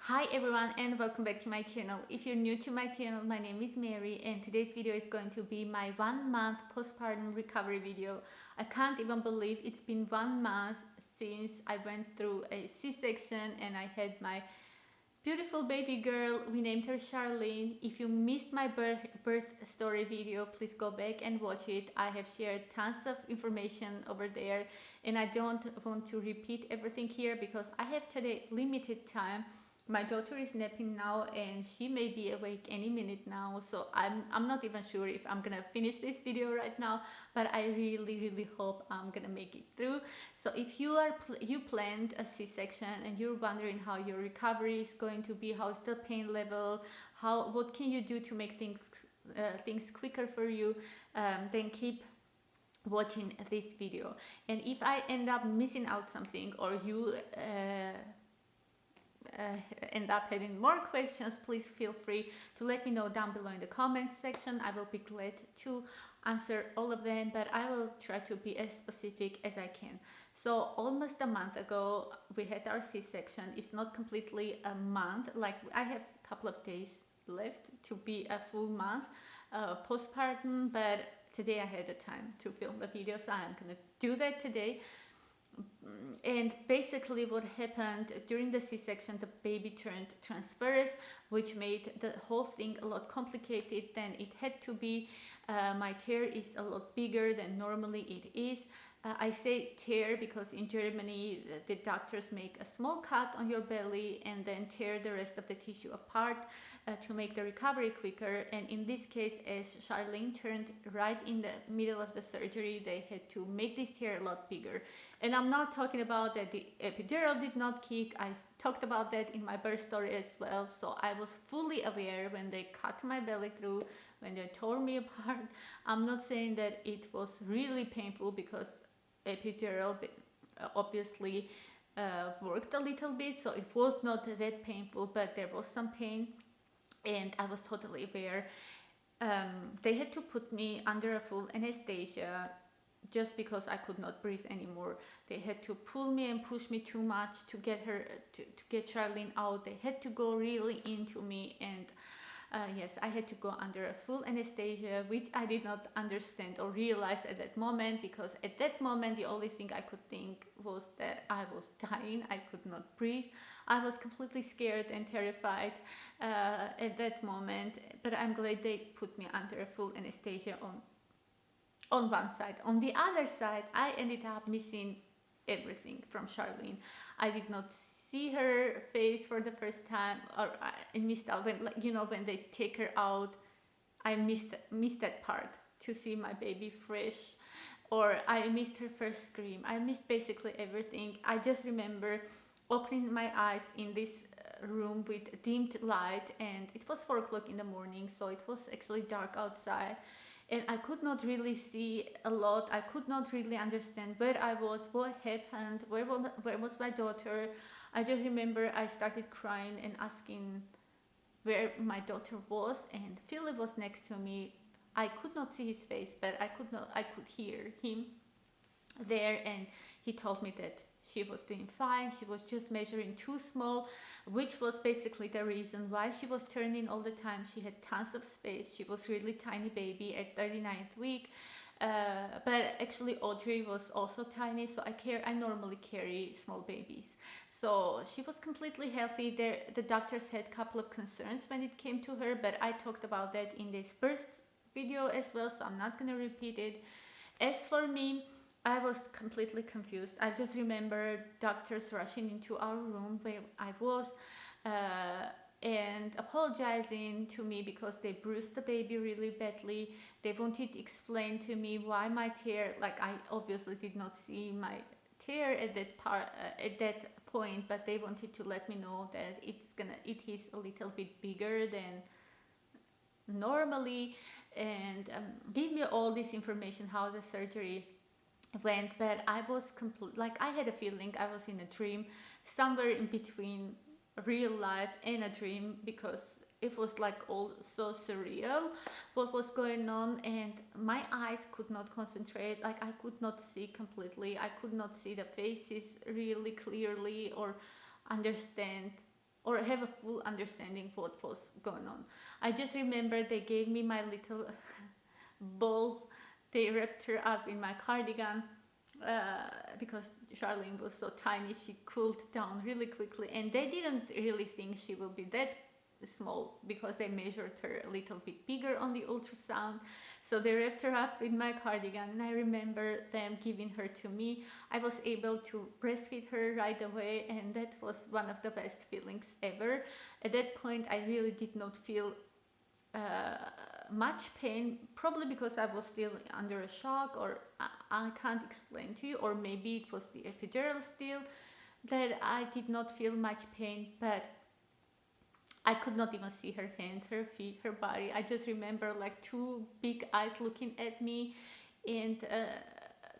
Hi everyone and welcome back to my channel. If you're new to my channel, my name is Mary and today's video is going to be my 1 month postpartum recovery video. I can't even believe it's been 1 month since I went through a C-section and I had my beautiful baby girl. We named her Charlene. If you missed my birth story video, please go back and watch it. I have shared tons of information over there and I don't want to repeat everything here because I have today limited time. My daughter is napping now and she may be awake any minute now, so I'm not even sure if I'm gonna finish this video right now, but I really hope I'm gonna make it through. So if you planned a C-section and you're wondering how your recovery is going to be, how's the pain level, what can you do to make things quicker for you, then keep watching this video. And if I end up missing out something or you end up having more questions, please feel free to let me know down below in the comments section. I will be glad to answer all of them, but I will try to be as specific as I can. So almost a month ago we had our C-section. It's not completely a month, like I have a couple of days left to be a full month postpartum, but today I had the time to film the video, so I'm gonna do that today. And basically what happened during the C-section, the baby turned transverse, which made the whole thing a lot complicated than it had to be. My tear is a lot bigger than normally it is. I say tear because in Germany the doctors make a small cut on your belly and then tear the rest of the tissue apart to make the recovery quicker. And in this case, as Charlene turned right in the middle of the surgery, they had to make this tear a lot bigger. And I'm not talking about that the epidural did not kick. I talked about that in my birth story as well. So I was fully aware when they cut my belly through, when they tore me apart. I'm not saying that it was really painful because epidural obviously worked a little bit, so it was not that painful, but there was some pain and I was totally aware. They had to put me under a full anesthesia just because I could not breathe anymore. They had to pull me and push me too much to get her to get Charlene out. They had to go really into me, and yes, I had to go under a full anesthesia, which I did not understand or realize at that moment, because at that moment the only thing I could think was that I was dying. I could not breathe. I was completely scared and terrified at that moment, but I'm glad they put me under a full anesthesia on one side. On the other side, I ended up missing everything from Charlene. I did not see her face for the first time, or I missed out when, like, when they take her out. I missed that part, to see my baby fresh, or I missed her first scream. I missed basically everything. I just remember opening my eyes in this room with dimmed light, and it was 4 o'clock in the morning, so it was actually dark outside. And I could not really see a lot. I could not really understand where I was, what happened, where was my daughter. I just remember I started crying and asking where my daughter was, and Philip was next to me. I could not see his face, but I could hear him there, and he told me that she was doing fine. She was just measuring too small, which was basically the reason why she was turning all the time. She had tons of space. She was really tiny baby at 39th week. But actually Audrey was also tiny, so I normally carry small babies. So she was completely healthy. The doctors had a couple of concerns when it came to her, but I talked about that in this birth video as well, so I'm not going to repeat it. As for me, I was completely confused. I just remember doctors rushing into our room where I was and apologizing to me because they bruised the baby really badly. They wanted to explain to me why my tear, like I obviously did not see my tear at that point, but they wanted to let me know that it is a little bit bigger than normally, and give me all this information how the surgery went. But I was like I had a feeling I was in a dream, somewhere in between real life and a dream, because it was like all so surreal what was going on, and my eyes could not concentrate. Like I could not see completely. I could not see the faces really clearly or understand or have a full understanding what was going on. I just remember they gave me my little ball. They wrapped her up in my cardigan because Charlene was so tiny. She cooled down really quickly, and they didn't really think she will be that small because they measured her a little bit bigger on the ultrasound. So they wrapped her up in my cardigan, and I remember them giving her to me. I was able to breastfeed her right away, and that was one of the best feelings ever. At that point, I really did not feel much pain, probably because I was still under a shock, or I can't explain to you, or maybe it was the epidural still, that I did not feel much pain, but I could not even see her hands, her feet, her body. I just remember like two big eyes looking at me, and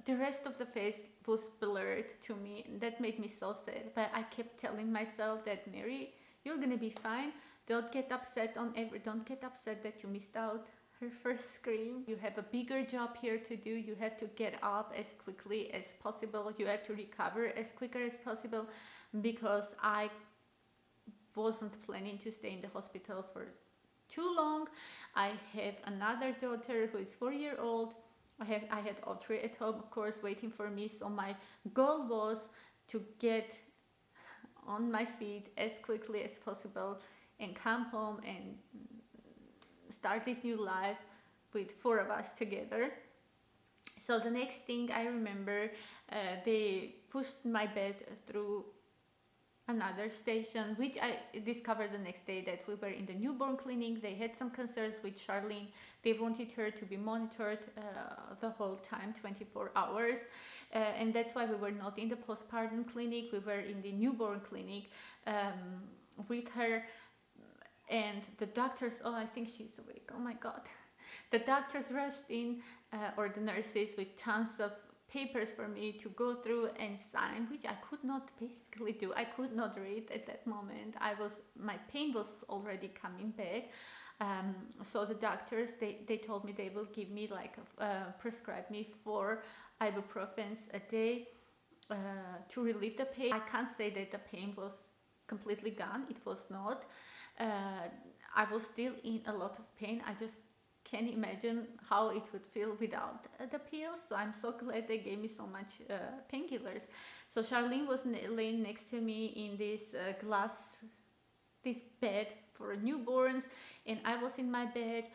the rest of the face was blurred to me, and that made me so sad. But I kept telling myself that, Mary, you're gonna be fine. Don't get upset don't get upset that you missed out her first scream. You have a bigger job here to do. You have to get up as quickly as possible. You have to recover as quicker as possible, because I wasn't planning to stay in the hospital for too long. I have another daughter who is 4 years old. I had Audrey at home, of course, waiting for me. So my goal was to get on my feet as quickly as possible and come home and start this new life with 4 of us together. So the next thing I remember, they pushed my bed through another station, which I discovered the next day that we were in the newborn clinic. They had some concerns with Charlene. They wanted her to be monitored the whole time, 24 hours. And that's why we were not in the postpartum clinic. We were in the newborn clinic with her. And the doctors, oh, I think she's awake. Oh my God. The doctors rushed in, or the nurses, with tons of papers for me to go through and sign, which I could not basically do. I could not read at that moment. My pain was already coming back. So the doctors, they told me they will give me prescribe me 4 ibuprofens a day to relieve the pain. I can't say that the pain was completely gone. It was not. I was still in a lot of pain. I just can't imagine how it would feel without the pills. So I'm so glad they gave me so much painkillers. So Charlene was laying next to me in this bed for newborns, and I was in my bed.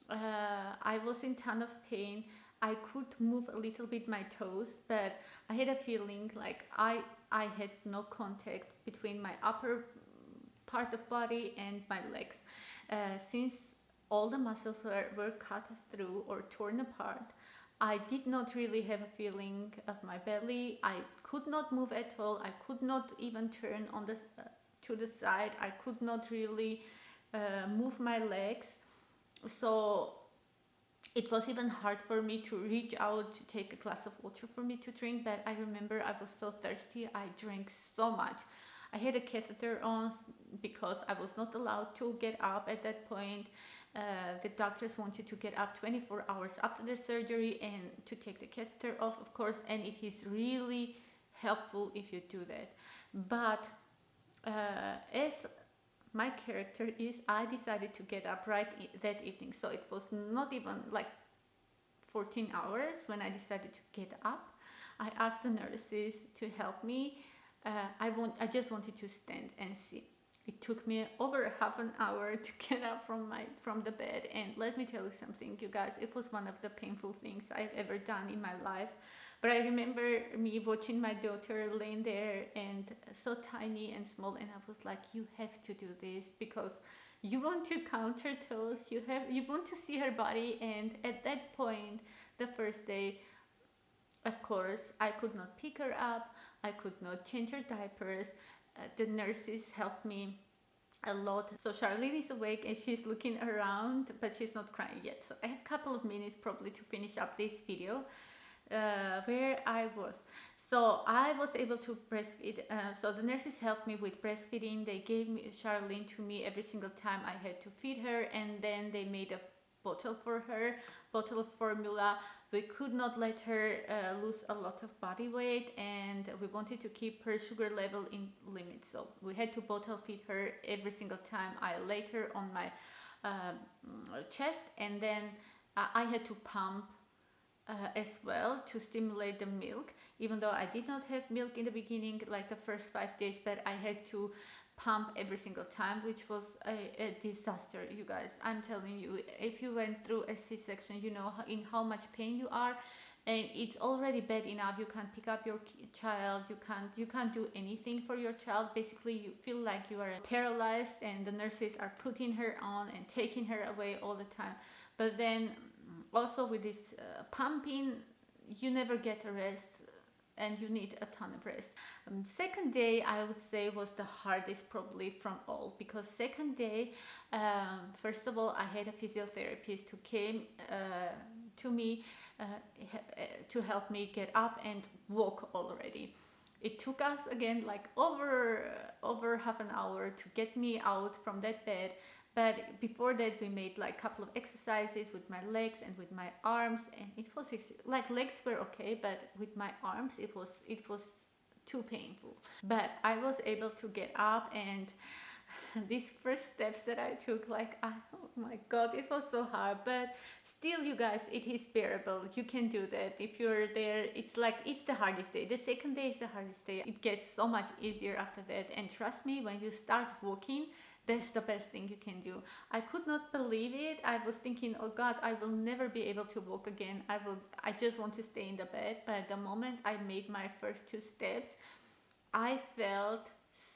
I was in ton of pain. I could move a little bit my toes, but I had a feeling like I had no contact between my upper part of body and my legs. Since all the muscles were cut through or torn apart, I did not really have a feeling of my belly. I could not move at all. I could not even turn to the side. I could not really move my legs. So it was even hard for me to reach out to take a glass of water for me to drink. But I remember I was so thirsty. I drank so much. I had a catheter on because I was not allowed to get up at that point. The doctors want you to get up 24 hours after the surgery and to take the catheter off, of course, and it is really helpful if you do that. But as my character is, I decided to get up right that evening. So it was not even like 14 hours when I decided to get up. I asked the nurses to help me. I just wanted to stand and see. It took me over half an hour to get up from the bed, and let me tell you something, you guys, it was one of the painful things I've ever done in my life. But I remember me watching my daughter laying there and so tiny and small, and I was like, you have to do this because you want to count her toes, you want to see her body. And at that point, the first day, of course, I could not pick her up. I could not change her diapers. The nurses helped me a lot. So Charlene is awake and she's looking around, but she's not crying yet. So I have a couple of minutes probably to finish up this video where I was. So I was able to breastfeed. So the nurses helped me with breastfeeding. They gave me Charlene to me every single time I had to feed her, and then they made a bottle for her, bottle of formula. We could not let her lose a lot of body weight, and we wanted to keep her sugar level in limit. So we had to bottle feed her every single time I laid her on my chest, and then I had to pump as well to stimulate the milk, even though I did not have milk in the beginning, like the first 5 days, but I had to pump every single time, which was a disaster, you guys. I'm telling you, if you went through a C-section, you know in how much pain you are, and it's already bad enough. You can't pick up your child, you can't do anything for your child. Basically, you feel like you are paralyzed, and the nurses are putting her on and taking her away all the time. But then also with this pumping, you never get a rest, and you need a ton of rest. Second day, I would say, was the hardest probably from all, because second day, first of all, I had a physiotherapist who came to me to help me get up and walk already. It took us again like over half an hour to get me out from that bed. But before that, we made like a couple of exercises with my legs and with my arms, and it was like legs were okay, but with my arms it was too painful. But I was able to get up, and these first steps that I took, like, oh my god, it was so hard, but still, you guys, it is bearable. You can do that. If you're there, it's like, it's the hardest day. The second day is the hardest day. It gets so much easier after that, and trust me, when you start walking, that's the best thing you can do. I could not believe it. I was thinking, oh god, I will never be able to walk again. I just want to stay in the bed. But the moment I made my first 2 steps, I felt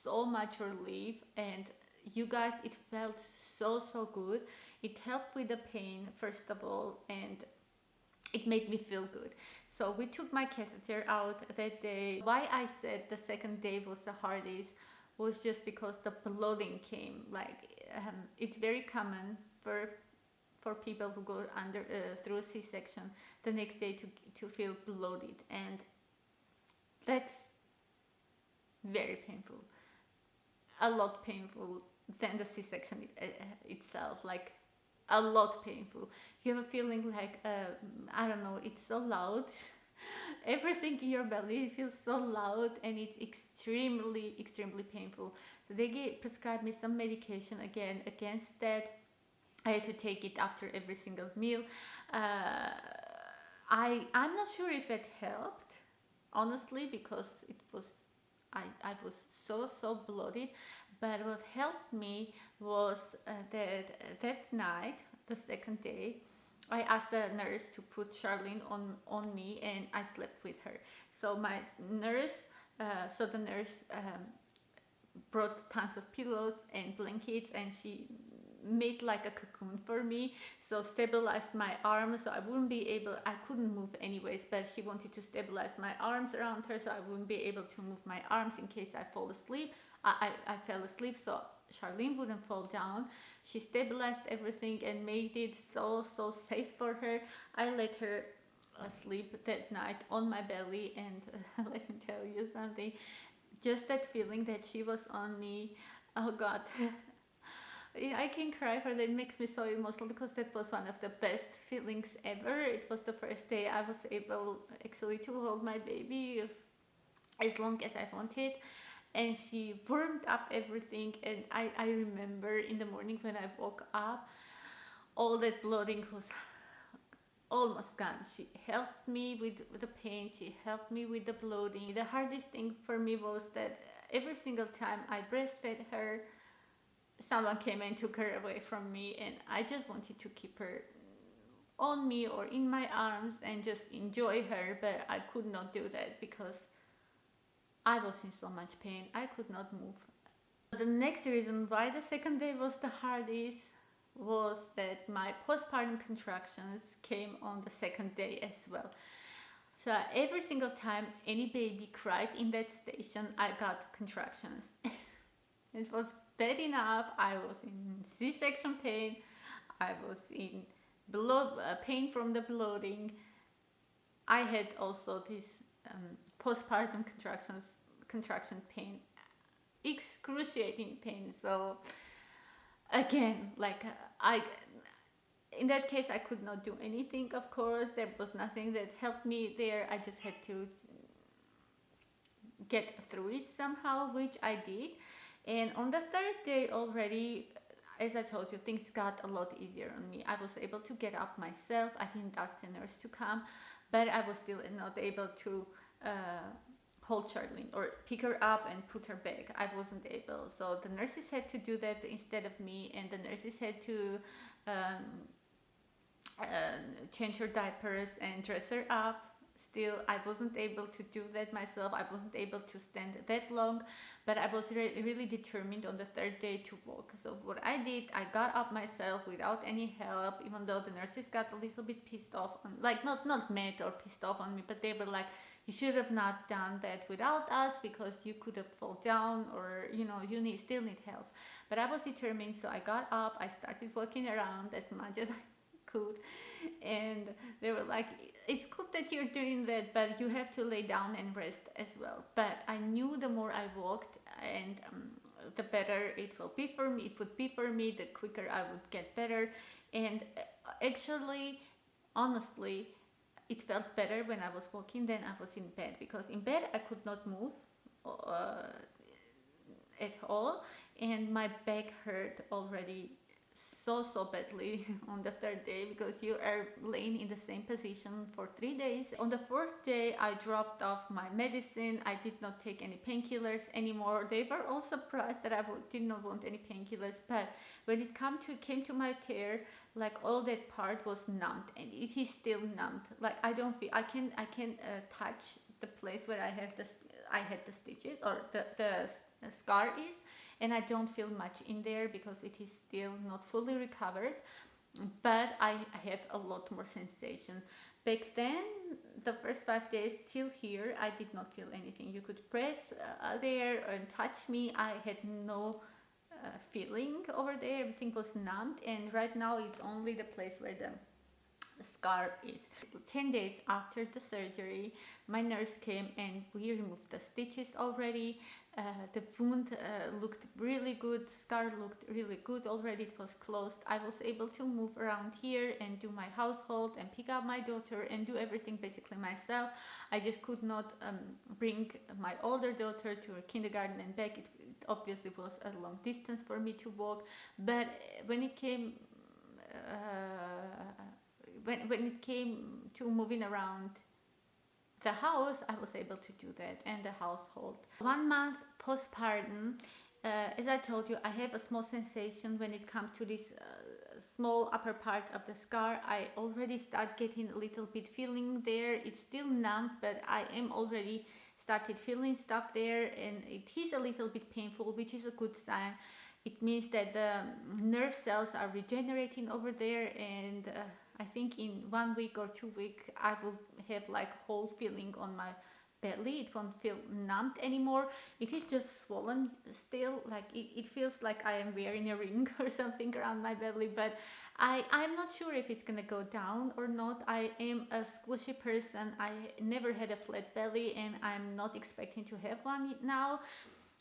so much relief, and you guys, it felt so good. It helped with the pain, first of all, and it made me feel good. So we took my catheter out that day. Why I said the second day was the hardest was just because the bloating came. Like it's very common for people who go through a C-section the next day to feel bloated, and that's very painful, a lot painful than the C-section itself, like a lot painful. You have a feeling like I don't know, it's so loud. Everything in your belly feels so loud, and it's extremely painful. So they prescribed me some medication again against that. I had to take it after every single meal. I'm not sure if it helped, honestly, because I was so bloated. But what helped me was that night, the second day, I asked the nurse to put Charlene on me, and I slept with her. So the nurse brought tons of pillows and blankets, and she made like a cocoon for me, so stabilized my arms, so I couldn't move anyways, but she wanted to stabilize my arms around her, so I wouldn't be able to move my arms in case I fall asleep. I fell asleep, so Charlene wouldn't fall down. She stabilized everything and made it so safe for her. I let her sleep that night on my belly, and let me tell you something, just that feeling that she was on me, oh god, I can cry for that. It makes me so emotional, because that was one of the best feelings ever. It was the first day I was able actually to hold my baby as long as I wanted, and she warmed up everything. And I remember in the morning when I woke up, all that bloating was almost gone. She helped me with the pain, she helped me with the bloating. The hardest thing for me was that every single time I breastfed her, someone came and took her away from me, and I just wanted to keep her on me or in my arms and just enjoy her, but I could not do that because I was in so much pain. I could not move. The next reason why the second day was the hardest was that my postpartum contractions came on the second day as well. So every single time any baby cried in that station, I got contractions. It was bad enough. I was in C-section pain. I was in pain from the bloating. I had also this postpartum contraction pain, excruciating pain. So again, like in that case, I could not do anything, of course. There was nothing that helped me there. I just had to get through it somehow, which I did. And on the third day already, as I told you, things got a lot easier on me. I was able to get up myself. I didn't ask the nurse to come, but I was still not able to hold Charlene or pick her up and put her back. I wasn't able. So the nurses had to do that instead of me, and the nurses had to change her diapers and dress her up. Still, I wasn't able to do that myself. I wasn't able to stand that long, but I was really determined on the third day to walk. So what I did, I got up myself without any help, even though the nurses got a little bit pissed off, like not mad or pissed off on me, but they were like, you should have not done that without us because you could have fallen down, or you still need help. But I was determined, so I got up, I started walking around as much as I could, and they were like, it's good that you're doing that, but you have to lay down and rest as well. But I knew the more I walked, and the better it would be for me, the quicker I would get better. And actually, honestly, it felt better when I was walking than I was in bed, because in bed I could not move at all, and my back hurt already so badly on the third day, because you are laying in the same position for 3 days. On the fourth day, I dropped off my medicine. I did not take any painkillers anymore. They were all surprised that I did not want any painkillers, but when it came to my tear, like all that part was numbed, and it is still numbed. Like I don't feel, I can touch the place where I had the stitches, or the scar is, and I don't feel much in there because it is still not fully recovered, but I have a lot more sensation. Back then, the first 5 days till here, I did not feel anything. You could press there and touch me. I had no feeling over there. Everything was numbed, and right now it's only the place where the scar is. 10 days after the surgery, my nurse came and we removed the stitches already. The wound looked really good, scar looked really good already, it was closed. I was able to move around here and do my household and pick up my daughter and do everything basically myself. I just could not bring my older daughter to her kindergarten and back. It obviously was a long distance for me to walk, but when it came when it came to moving around the house, I was able to do that, and the household. 1 month postpartum, as I told you, I have a small sensation when it comes to this small upper part of the scar. I already start getting a little bit feeling there. It's still numb, but I am already started feeling stuff there, and it is a little bit painful, which is a good sign. It means that the nerve cells are regenerating over there, and I think in 1 week or 2 weeks I will have like whole feeling on my belly. It won't feel numbed anymore. It is just swollen still, like it feels like I am wearing a ring or something around my belly, but I'm not sure if it's gonna go down or not. I am a squishy person. I never had a flat belly, and I'm not expecting to have one now.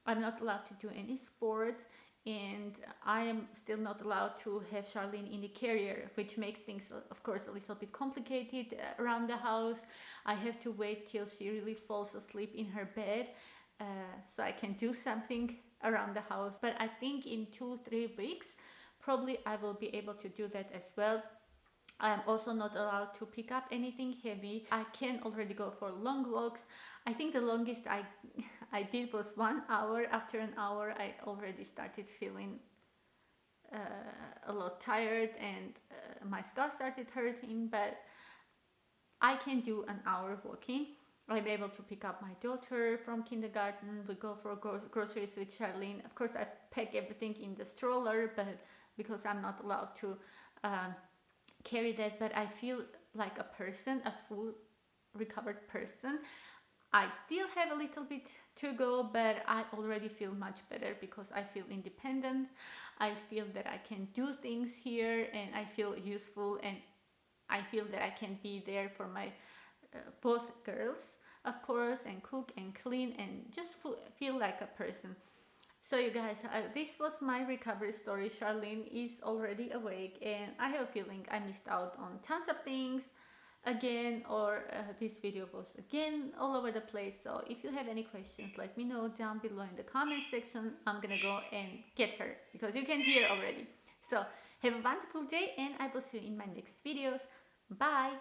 I'm not allowed to do any sports, and I am still not allowed to have Charlene in the carrier, which makes things, of course, a little bit complicated around the house. I have to wait till she really falls asleep in her bed so I can do something around the house. But I think in 2-3 weeks, probably I will be able to do that as well. I'm also not allowed to pick up anything heavy. I can already go for long walks. I think the longest I did was 1 hour. After an hour, I already started feeling a lot tired, and my scar started hurting, but I can do an hour walking. I'm able to pick up my daughter from kindergarten. We go for groceries with Charlene. Of course, I pack everything in the stroller, but because I'm not allowed to carry that, but I feel like a person, a full recovered person. I still have a little bit to go, but I already feel much better because I feel independent. I feel that I can do things here, and I feel useful, and I feel that I can be there for my both girls, of course, and cook and clean and just feel like a person. So you guys, this was my recovery story. Charlene is already awake, and I have a feeling I missed out on tons of things again, or this video was again all over the place. So if you have any questions, let me know down below in the comment section. I'm gonna go and get her because you can hear already. So have a wonderful day, and I will see you in my next videos. Bye.